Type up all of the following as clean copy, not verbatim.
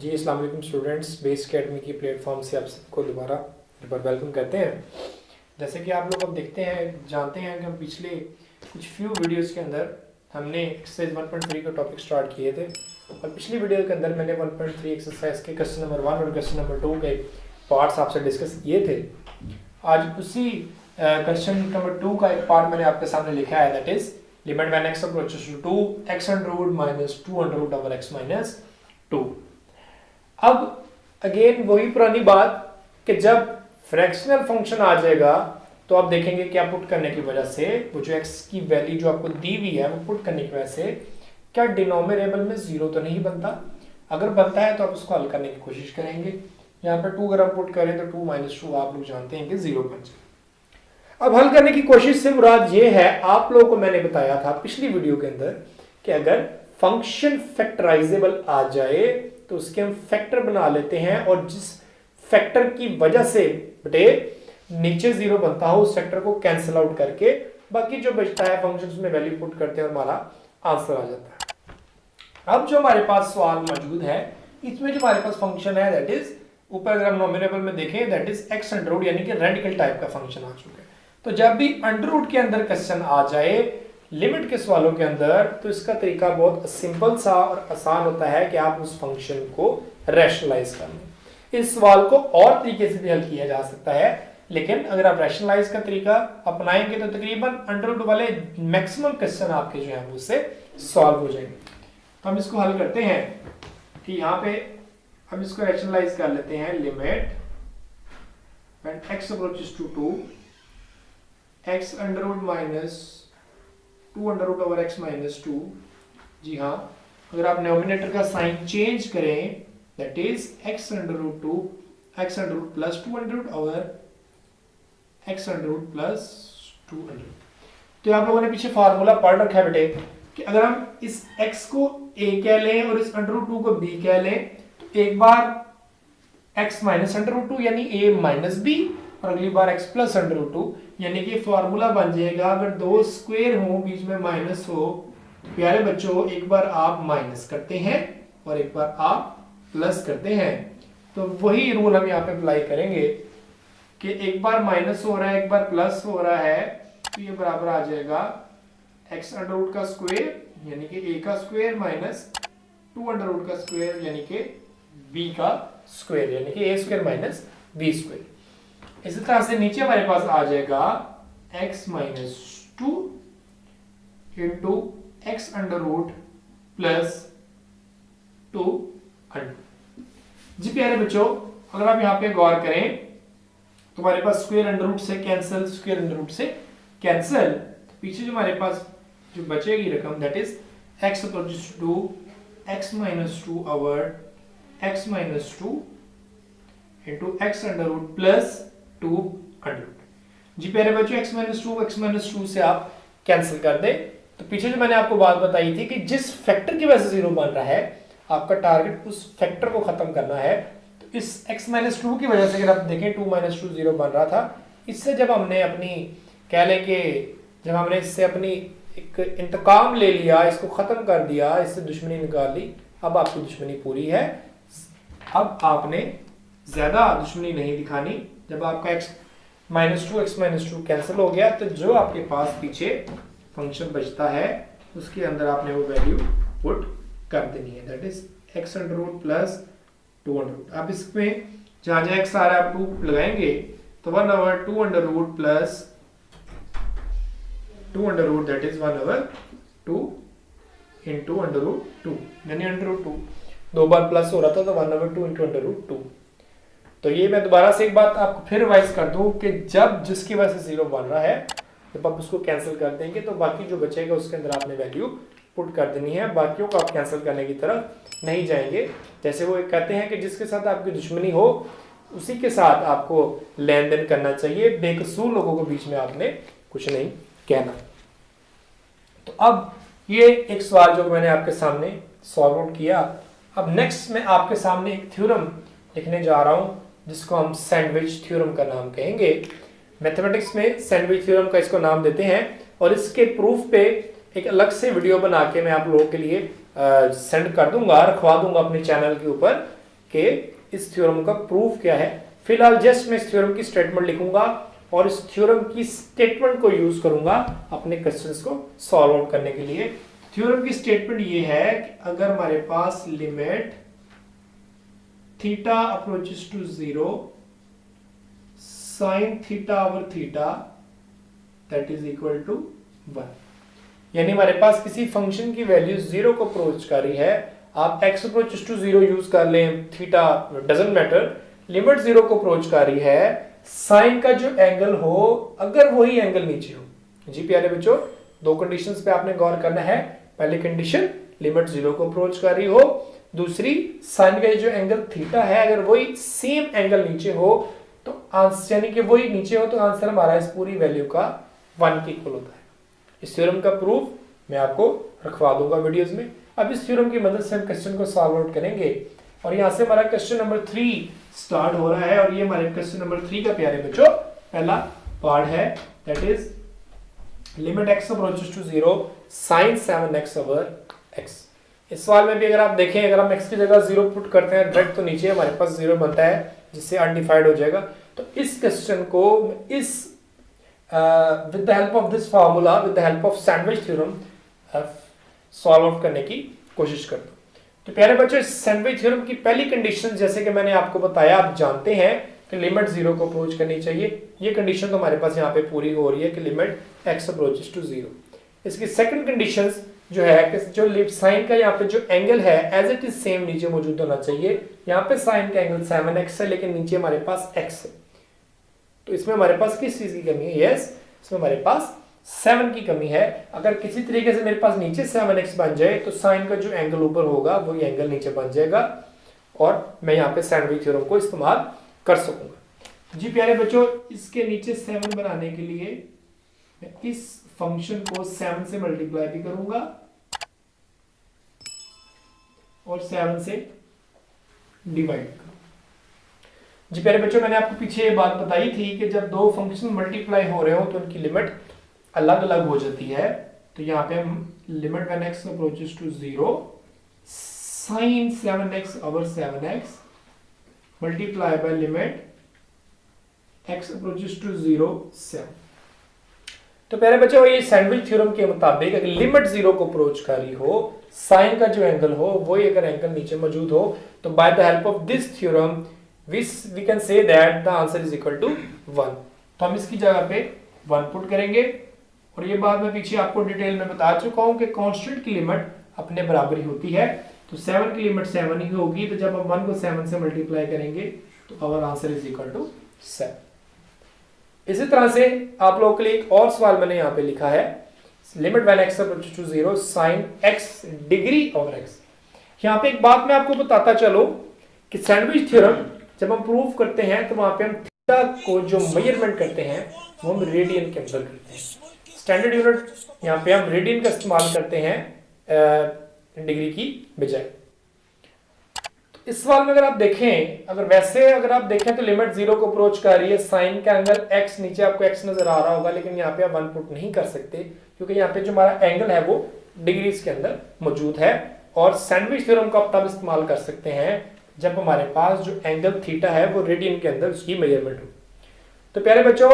जी अस्सलाम वालेकुम students, base academy की प्लेटफॉर्म से आप सबको दोबारा एक बार वेलकम करते हैं। जैसे कि आप लोग अब देखते हैं जानते हैं कि हम पिछले कुछ फ्यू वीडियोस के अंदर हमने एक्सरसाइज 1.3 का टॉपिक स्टार्ट किए थे और पिछली वीडियो के अंदर मैंने 1.3 एक्सरसाइज के क्वेश्चन नंबर 1 और क्वेश्चन नंबर 2 के पार्ट्स आपसे डिस्कस किए थे। आज उसी क्वेश्चन नंबर 2 का एक पार्ट मैंने आपके सामने लिखा है, that is limit when x approaches to 2 x under root minus 2 under root over x minus 2। अब अगेन वही पुरानी बात कि जब फ्रैक्शनल फंक्शन आ जाएगा तो आप देखेंगे क्या पुट करने की वजह से वो जो x की वैल्यू जो आपको दी हुई है वो पुट करने की वजह से क्या डिनोमिनेटर में जीरो तो नहीं बनता। अगर बनता है तो आप उसको हल करने की कोशिश करेंगे। यहाँ पर 2 अगर हम पुट करें तो 2 माइनस 2 आप लोग जानते हैं कि जीरो बन जाए। अब हल करने की कोशिश से मुराद ये है, आप लोगों को मैंने बताया था पिछली वीडियो के अंदर कि अगर फंक्शन फैक्टराइजेबल आ जाए तो उसके हम फैक्टर बना लेते हैं और जिस फैक्टर की वजह से बेटे नीचे जीरो बनता हो उस फैक्टर को कैंसिल आउट करके बाकी जो बचता है फंक्शन में वैल्यू पुट करते हैं और हमारा आंसर आ जाता है। अब जो हमारे पास सवाल मौजूद है इसमें जो हमारे पास फंक्शन है दैट इज ऊपर अगर हम नॉमिनेबल में देखें that is x under root यानी कि रेडिकल टाइप का फंक्शन आ चुका है। तो जब भी अंडर रूट के अंदर क्वेश्चन आ जाए लिमिट के सवालों के अंदर तो इसका तरीका बहुत सिंपल सा और आसान होता है कि आप उस फंक्शन को रैशनलाइज कर लें। इस सवाल को और तरीके से भी हल किया जा सकता है, लेकिन अगर आप रैशनलाइज का तरीका अपनाएंगे तो तकरीबन अंडर रूट वाले मैक्सिमम क्वेश्चन आपके जो है उससे सॉल्व हो जाएंगे। तो हम इसको हल करते हैं कि यहाँ पे हम इसको रैशनलाइज कर लेते हैं। Limit when x approaches to 2 x under root minus 2 under root over x minus 2। जी हाँ, अगर आप डिनोमिनेटर का साइन चेंज करें that is x under root 2 x under root plus 2 under root over x under root plus 2 under. तो आप लोगों ने पीछे फार्मूला पढ़ रखा है बेटे कि अगर हम इस x को a कह लें और इस अंडर रूट 2 को b कह लें तो एक बार x माइनस अंडर रूट 2 यानी a माइनस b और अगली बार x प्लस अंडर रूट 2 यानी कि फॉर्मूला बन जाएगा अगर दो स्क्वायर हो बीच में माइनस हो। प्यारे बच्चों एक बार आप माइनस करते हैं और एक बार आप प्लस करते हैं तो वही रूल हम यहाँ पे अप्लाई करेंगे कि एक बार माइनस हो रहा है एक बार प्लस हो रहा है तो ये बराबर आ जाएगा x अंडर रूट का स्क्वायर यानी कि a का स्क्वायर माइनस 2 अंडर रूट का स्क्वायर यानी कि b का स्क्वायर यानी कि a square minus b square. इसी तरह से नीचे हमारे पास आ जाएगा x minus 2 into x under root plus 2 under. जी प्यारे बच्चों अगर आप यहाँ पे गौर करें तो हमारे पास स्क्वायर अंडर रूट से कैंसिल स्क्वायर अंडर रूट से कैंसिल तो पीछे जो हमारे पास जो बचेगी रकम that is x approaches to x minus 2 over x minus 2 into x under root plus 2 under. जी प्यारे बच्चों x माइनस 2 से आप कैंसिल कर दे तो पीछे जो मैंने आपको बात बताई थी कि जिस फैक्टर की वजह से जीरो बन रहा है आपका टारगेट उस फैक्टर को खत्म करना है। तो इस x माइनस 2 की वजह से अगर आप देखें 2 माइनस 2 जीरो बन रहा था, इससे जब हमने अपनी कह लें कि जब हमने इससे अपनी एक इंतकाम ले लिया, इसको खत्म कर दिया, इससे दुश्मनी निकाल ली, अब आपकी दुश्मनी पूरी है। अब आपने ज्यादा दुश्मनी नहीं दिखानी। जब आपका x माइनस 2 कैंसिल हो गया तो जो आपके पास पीछे फंक्शन बचता है उसके अंदर आपने वो वैल्यू पुट कर देनी है that is x under root plus 2 under root. अब इसमें जहां जहां x आ रहा है आप 2 लगाएंगे तो 1 over 2 under root plus 2 under root that is 1 over 2 into under root 2 यानी अंडर रूट 2 दो बार प्लस हो रहा था तो 1 ओवर 2 इंटू अंडर रूट 2। तो ये मैं दोबारा से एक बात आपको फिर रिवाइज कर दूं कि जब जिसकी वजह से जीरो बन रहा है जब आप उसको कैंसिल कर देंगे तो बाकी जो बचेगा उसके अंदर आपने वैल्यू पुट कर देनी है। बाकियों को आप कैंसिल करने की तरफ नहीं जाएंगे। जैसे वो कहते हैं कि जिसके साथ आपकी दुश्मनी हो उसी के साथ आपको लेन देन करना चाहिए, बेकसूर लोगों के बीच में आपने कुछ नहीं कहना। तो अब ये एक सवाल जो मैंने आपके सामने सॉल्व आउट किया। अब नेक्स्ट मैं आपके सामने एक थ्योरम लिखने जा रहा हूं जिसको हम सैंडविच थ्योरम का नाम कहेंगे। मैथमेटिक्स में सैंडविच थ्योरम का इसको नाम देते हैं और इसके प्रूफ पे एक अलग से वीडियो बना के मैं आप लोगों के लिए सेंड कर दूंगा, रखवा दूंगा अपने चैनल के ऊपर कि इस थ्योरम का प्रूफ क्या है। फिलहाल जस्ट मैं इस थ्योरम की स्टेटमेंट लिखूंगा और इस थ्योरम की स्टेटमेंट को यूज करूंगा अपने क्वेश्चंस को सॉल्व आउट करने के लिए। थ्योरम की स्टेटमेंट ये है कि अगर हमारे पास limit theta approaches to 0 sine theta over theta that is equal to 1, यानी हमारे पास किसी फंक्शन की वैल्यू 0 को अप्रोच कर रही है, आप x अप्रोचेस टू 0 यूज कर लें, थीटा डजंट मैटर, लिमिट 0 को अप्रोच कर रही है, साइन का जो एंगल हो अगर वही एंगल नीचे हो। जी प्यारे बच्चों, दो कंडीशंस पे आपने गौर करना है। पहली कंडीशन लिमिट 0 को अप्रोच कर रही हो, दूसरी साइन का जो एंगल थीटा है अगर वही सेम एंगल नीचे हो तो आंसर, यानी कि वही नीचे हो तो आंसर हमारा इस पूरी वैल्यू का 1 के इक्वल होता है। इस थ्योरम का प्रूफ मैं आपको रखवा दूंगा वीडियोस में। अब इस थ्योरम की मदद से हम क्वेश्चन को सॉल्व आउट करेंगे और यहां से हमारा क्वेश्चन नंबर 3 स्टार्ट हो रहा है और ये हमारे क्वेश्चन नंबर 3 का प्यारे बच्चों पहला पार्ट है, that is limit x approaches to 0 sin 7x over x। इस सवाल में भी अगर आप देखें, अगर हम x की जगह 0 पुट करते हैं डायरेक्ट तो नीचे हमारे पास 0 बनता है जिससे अनडिफाइंड हो जाएगा। तो इस क्वेश्चन को इस with the help of this formula, with the help of sandwich theorem solve out करने की कोशिश करता हूं। तो प्यारे बच्चों, इस सैंडविच थ्योरम की पहली कंडीशन जैसे कि मैंने आपको बताया, आप जानते हैं कि लिमिट 0 को अप्रोच करनी चाहिए। ये कंडीशन तो हमारे पास यहाँ पे पूरी हो रही है कि लिमिट x अप्रोचेस टू 0। इसकी सेकंड कंडीशन जो है कि जो साइन का यहाँ पे जो एंगल है एज इट इज सेम नीचे मौजूद होना चाहिए। यहाँ पे साइन का एंगल 7x है लेकिन नीचे हमारे पास x है, तो इसमें हमारे पास किस चीज की कमी है? यस, इसमें हमारे पास 7 की कमी है। अगर किसी तरीके से मेरे पास नीचे 7x बन जाए तो साइन का जो एंगल ऊपर होगा वही एंगल नीचे बन जाएगा और मैं यहाँ पे सैंडविच थ्योरम को इस्तेमाल कर सकूंगा। जी प्यारे बच्चों, इसके नीचे 7 बनाने के लिए मैं इस फंक्शन को 7 से मल्टीप्लाई भी करूंगा और 7 से डिवाइड करूंगा। जी प्यारे बच्चों, मैंने आपको पीछे ये बात बताई थी कि जब दो फंक्शन मल्टीप्लाई हो रहे हो तो उनकी लिमिट अलग अलग हो जाती है। तो यहाँ पे हम limit when x approaches to 0 sin 7x over 7x multiply by limit x approaches to 0 7। तो प्यारे बच्चों, ये सैंडविच थ्योरम के मुताबिक अगर लिमिट 0 को अप्रोच कर रही हो, साइन का जो एंगल हो वही अगर एंगल नीचे मौजूद हो, तो bye the help of this theorem we can say that the answer is equal to 1। तो हम इसकी जगह पे 1 पुट करेंगे और ये बात मैं पीछे आपको डिटेल में बता चुका हूं कि कांस्टेंट की लिमिट अपने बराबर ही होती है। तो 7 की लिमिट 7 ही होगी, तो जब हम 1 को 7 से मल्टीप्लाई करेंगे तो our answer is equal to 7। इसी तरह से आप लोगों के लिए एक और सवाल मैंने यहाँ पे लिखा है, limit when x approaches to 0 sin x degree over x। यहाँ पे एक बात मैं आपको बताता चलो कि सैंडविच थ्योरम जब हम प्रूव करते हैं तो वहां पे हम थीटा को जो मेजरमेंट करते हैं वो हम रेडियन के अंदर करते हैं। स्टैंडर्ड यूनिट यहाँ पे हम रेडियन का इस्तेमाल करते हैं डिग्री की बजाय। तो इस सवाल में अगर आप देखें, अगर आप देखें तो लिमिट 0 को अप्रोच कर रही है, साइन का एंगल x, नीचे आपको x नजर आ रहा होगा लेकिन यहाँ पे आप 1 पुट नहीं कर सकते क्योंकि यहाँ पे जो हमारा एंगल है वो डिग्रीज के अंदर मौजूद है। और सैंडविच थ्योरम को आप तब इस्तेमाल कर सकते हैं जब हमारे पास जो एंगल थीटा है वो रेडियन के अंदर उसकी मेजरमेंट हो। तो प्यारे बच्चों,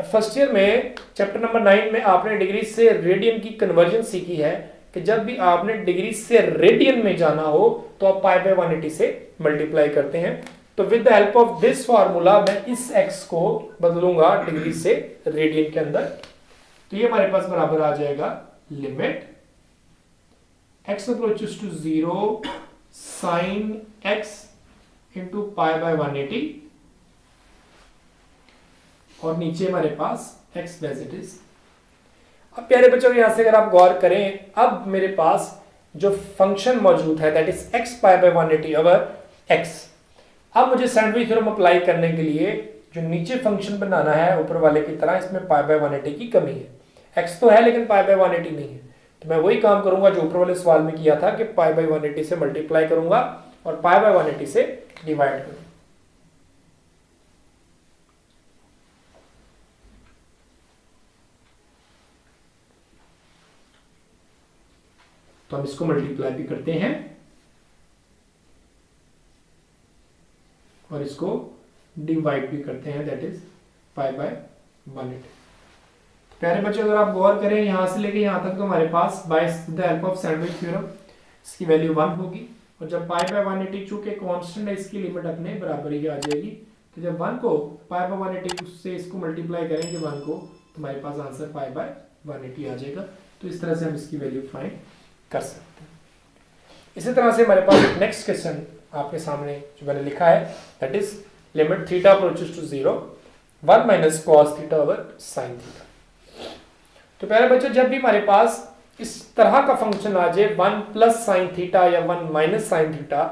फर्स्ट ईयर में चैप्टर नंबर 9 में आपने डिग्री से रेडियन की कन्वर्जन सीखी है कि जब भी आपने डिग्री से रेडियन में जाना हो तो आप पाई बाय 180 से मल्टीप्लाई करते हैं। तो with the help of this formula मैं इस x को बदलूंगा डिग्री से रेडियन के अंदर, तो ये हमारे पास बराबर आ जाएगा limit x approaches to 0 sin x into pi by 180 और नीचे हमारे पास x एज इट इज। अब प्यारे बच्चों, यहां से अगर आप गौर करें, अब मेरे पास जो फंक्शन मौजूद है that is x pi by 180 over x। अब मुझे सैंडविच थ्योरम अप्लाई करने के लिए जो नीचे फंक्शन बनाना है ऊपर वाले की तरह, इसमें पाई बाय 180 की कमी है। x तो है लेकिन पाई बाय 180 नहीं है, तो मैं वही काम करूंगा जो ऊपर वाले सवाल में किया था कि पाई बाय 180 से मल्टीप्लाई करूंगा और पाई बाय 180 से डिवाइड करूंगा। तो हम इसको मल्टीप्लाई भी करते हैं और इसको डिवाइड भी करते हैं, दैट इज पाई बाय 180। प्यारे बच्चों अगर आप गौर करें यहाँ से लेके यहाँ तक तो हमारे पास by the help of sandwich theorem इसकी वैल्यू 1 होगी, और जब पाई बाय 180 चूंकि कांस्टेंट है इसकी लिमिट अपने बराबर ही आ जाएगी। तो जब 1 को पाई बाय 180 से इसको मल्टीप्लाई करेंगे 1 को, तो हमारे पास आंसर पाई बाय 180 आ जाएगा। तो इस तरह से हम इसकी वैल्यू फाइंड कर सकते हैं। इसी तरह से हमारे पास नेक्स्ट क्वेश्चन आपके सामने जो मैंने लिखा है, that is limit theta approaches to 0 1 minus cos theta over sine theta. तो प्यारे बच्चों जब भी हमारे पास इस तरह का फंक्शन आ जाए 1 प्लस साइन थीटा या 1 माइनस साइन थीटा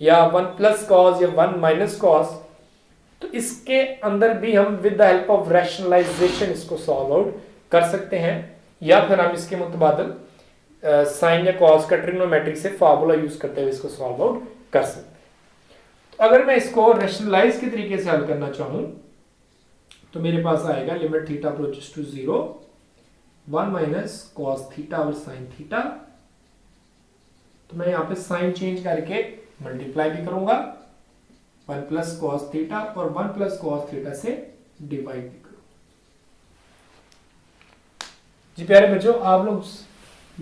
या 1 प्लस कॉस या 1 माइनस कॉस, तो इसके अंदर भी हम with the help of rationalisation इसको सॉल्व आउट कर सकते हैं, या फिर हम इसके मुतबादल साइन या कॉस का ट्रिग्नोमेट्रिक से फार्मूला यूज करते हुए इसको सॉल्व आउट कर सकते हैं। तो अगर मैं इसको रैशनलाइज के तरीके से हल करना चाहूं तो मेरे पास आएगा limit theta approaches to 0 1 minus cos theta और साइन थीटा। तो मैं यहाँ पे साइन चेंज करके मल्टीप्लाई भी करूंगा 1 प्लस कॉस थीटा और 1 प्लस कॉस थीटा से डिवाइड भी करूंगा। जी प्यारे बच्चों आप लोग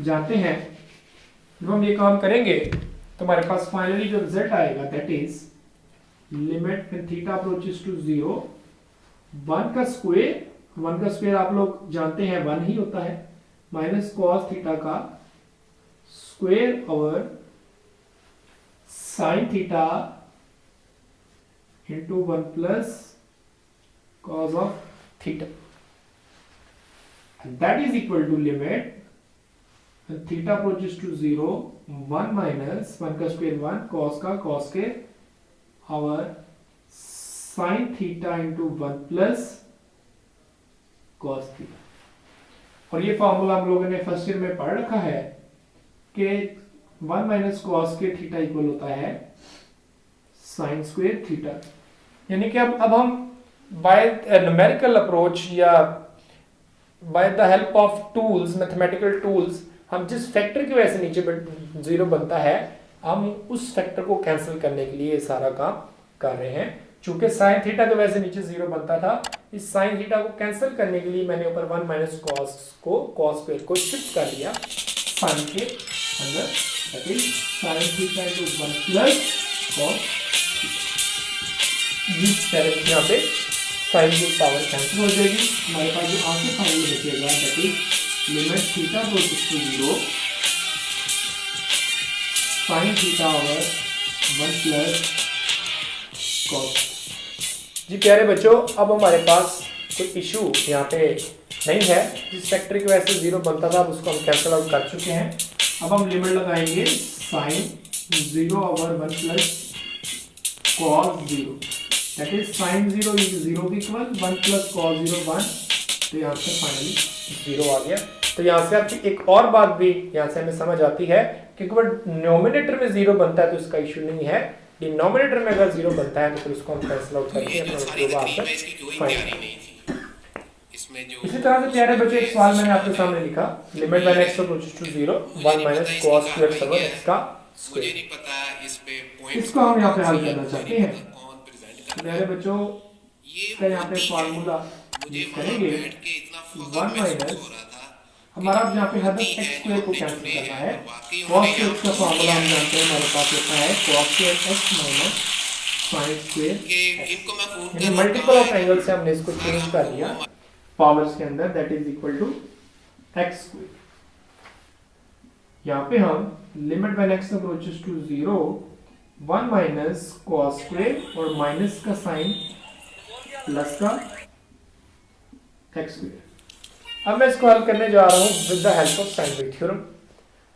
जानते हैं जब हम ये काम करेंगे तो हमारे पास फाइनली जो रिजल्ट आएगा that is limit theta approaches to 0 1 का स्क्वायर आप लोग जानते हैं 1 ही होता है, माइनस कॉस थीटा का square over sine theta into 1 plus cos of theta, that is equal to limit theta approaches to 0 1 minus 1 का स्क्वायर 1 कॉस के over sine theta into 1 plus cos theta. और ये फॉर्मूला हम लोगों ने first year में पढ़ रखा है कि 1 माइनस कॉस के थीटा इक्वल होता है साइन स्क्वायर थीटा। यानी कि अब हम बाय न्यूमेरिकल अप्रोच या bye the help of tools mathematical tools हम जिस फैक्टर की वजह से नीचे 0 बनता है हम उस फैक्टर को कैंसिल करने के लिए ये सारा काम कर रहे हैं। चूंकि साइन थीटा की वजह से नीचे 0 बनता था, इस साइन थीटा को कैंसिल करने के लिए मैंने ऊपर 1 माइनस कॉस स्क्वायर को शिफ्ट कर दिया साइन के अंदर, that is sine theta into 1 plus cos. जिस तरह से यहाँ पे साइन की पावर कैंसिल हो जाएगी, हमारे पास जो आंसर फाइनल बचेगा that is limit theta approaches to 0 sine theta over 1 plus cos. जी प्यारे बच्चों अब हमारे पास कोई इशू यहाँ पे नहीं है, जिस फैक्टर की वजह से 0 बनता था अब उसको हम कैंसिल आउट कर चुके हैं। अब हम लिमिट लगाएंगे sine 0 over 1 plus cos 0, that is sine 0 is 0 की इक्वल 1 प्लस कॉस 0 1, तो यहाँ से फाइनली 0 आ गया। तो यहाँ से आपकी एक और बात भी यहाँ से हमें समझ आती है कि न्यूमरेटर में 0 बनता है तो इसका इशू नहीं है, डिनोमिनेटर में अगर 0 बनता है तो फिर उसको हम कैंसिल आउट करके अपना इसी तरह से प्यारे बच्चों एक सवाल मैंने आपके सामने लिखा limit when x approaches to 0 1 minus cos x over x का स्क्वायर। इसको हम यहाँ पे हल करना चाहते हैं। प्यारे बच्चों इसका यहाँ पे फार्मूला यूज करेंगे 1 माइनस हमारा यहाँ पे हदफ x स्क्वायर को कैंसिल करना है, cos x का फार्मूला हम जानते हैं हमारे पास होता है cos x minus sin square, यानी मल्टीपल ऑफ एंगल से हमने इसको चेंज कर दिया पावर्स के अंदर, that is equal to x square. यहाँ पे हम limit when x approaches to 0 1 minus cos square और माइनस का साइन प्लस का x स्क्वायर। अब मैं इसको हल करने जा रहा हूँ with the help of sandwich theorem.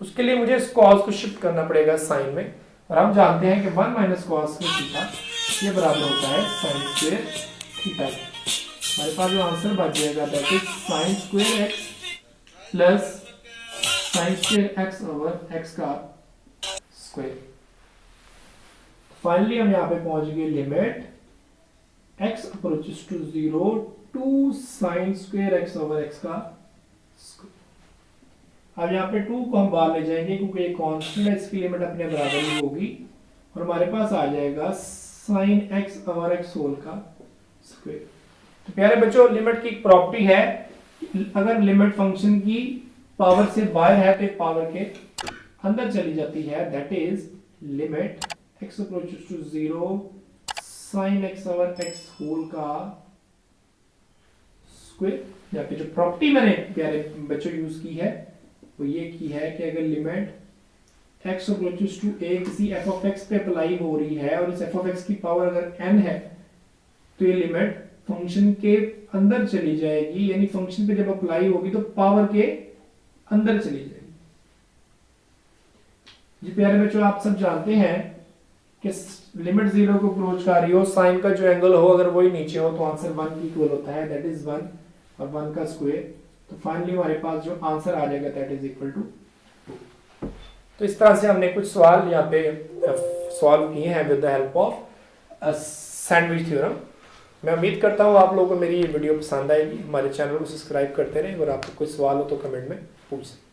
उसके लिए मुझे इस cos को शिफ्ट करना पड़ेगा साइन में, और हम जानते हैं कि 1 माइनस cos थीटा ये बराबर होता है साइन स्क्वायर थीटा। हमारे पास जो आंसर बच जाएगा that is sine square x plus sine square x over x का स्क्वायर। फाइनली हम यहाँ पे पहुंच गए limit x approaches to 0 2 sine square x over x का स्क्वायर। अब यहाँ पे 2 को हम बाहर ले जाएंगे क्योंकि ये कांस्टेंट है, इसकी लिमिट अपने बराबर ही होगी और हमारे पास आ जाएगा साइन एक्स और एक्स होल का स्क्वायर। तो प्यारे बच्चों, लिमिट की एक प्रॉपर्टी है, अगर लिमिट फंक्शन की पावर से बाहर है तो एक पावर के अंदर चली जाती है, that is limit x approaches to 0 sine x और एक्स होल का स्क्वायर। यहाँ पे जो प्रॉपर्टी मैंने प्यारे बच्चों यूज की है वो ये की है कि अगर limit x approaches to a किसी f ऑफ x पे अप्लाई हो रही है और इस f ऑफ x की पावर अगर n है तो ये लिमिट फंक्शन के अंदर चली जाएगी, यानी फंक्शन पे जब अप्लाई होगी तो पावर के अंदर चली जाएगी। जी प्यारे बच्चों, आप सब जानते हैं कि लिमिट 0 को अप्रोच कर रही हो, साइन का जो एंगल हो अगर वही नीचे हो तो आंसर 1 की इक्वल होता है, दैट इज 1 और 1 का स्क्वायर। तो फाइनली हमारे पास जो आंसर आ जाएगा दैट इज इक्वल टू 2। तो इस तरह से हमने कुछ सवाल यहाँ पे सॉल्व किए हैं with the help of sandwich theorem. मैं उम्मीद करता हूँ आप लोगों को मेरी ये वीडियो पसंद आएगी। हमारे चैनल को सब्सक्राइब करते रहें और आपको कोई सवाल हो तो कमेंट में पूछ सकते हैं।